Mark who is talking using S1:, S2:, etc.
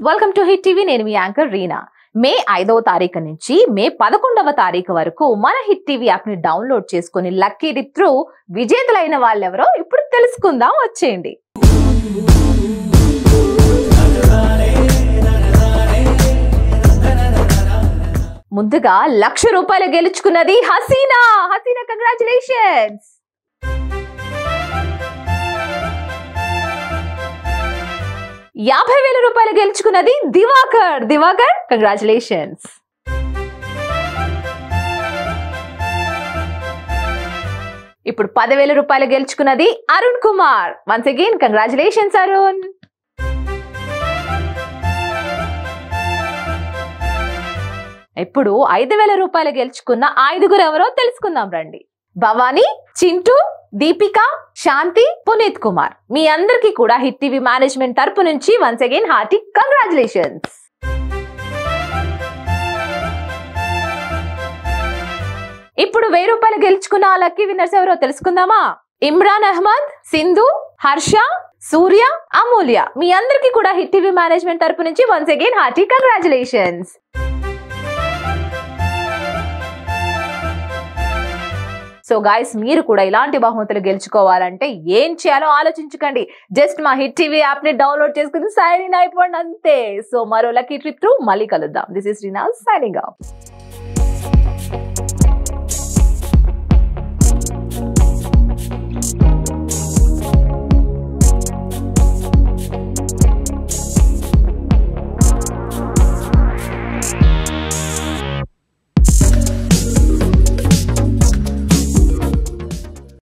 S1: Welcome to hit TV. నేను మీ anchor Reena. మే 5వ తారీఖు నుంచి మే 11వ తారీఖు వరకు మన హిట్ టీవీ యాప్ ని డౌన్లోడ్ చేసుకుని లక్కీ డిప్ త్రూ విజేతలైన వాళ్ళెవరో ఇప్పుడు తెలుసుకుందాం. వచ్చేయండి. ముందుగా 1,00,000 రూపాయలు గెలుచుకున్నది హసీనా. కంగ్రాచులేషన్స్. ₹50,000 గెలుచుకున్నది దివాకర్ కంగ్రాచులేషన్స్. ఇప్పుడు ₹10,000 గెలుచుకున్నది Arun Kumar. Once again congratulations Arun. ఇప్పుడు ₹5,000 గెలుచుకున్న 5గురు ఎవరో తెలుసుకుందాం రండి. భవానీ, చింటూ, దీపిక, శాంతి, పునీత్ కుమార్. మీ అందరికీ కూడా హిట్ టీవీ మేనేజ్మెంట్ తరపు నుంచి వన్స్ అగైన్ హార్టీ కంగ్రాచులేషన్స్. ఇప్పుడు ₹1000 గెలుచుకున్న లక్కీ విన్నర్స్ ఎవరో తెలుసుకుందామా? ఇమ్రాన్ అహ్మద్, సింధు, హర్ష, సూర్య, అమూల్య. మీ అందరికీ కూడా హిట్ టీవీ మేనేజ్మెంట్ తరపు నుంచి once again hearty congratulations. So guys, మీరు కూడా ఇలాంటి బహుమతులు గెలుచుకోవాలంటే ఏం చేయాలో ఆలోచించకండి. జస్ట్ మా హిట్ టీవీ యాప్ ని డౌన్లోడ్ చేసుకుని సైన్ ఇన్ అయిపోండి అంతే. సో మరో లక్కీ ట్రిప్ త్రూ మళ్ళీ కలుద్దాం. This is Reena signing off.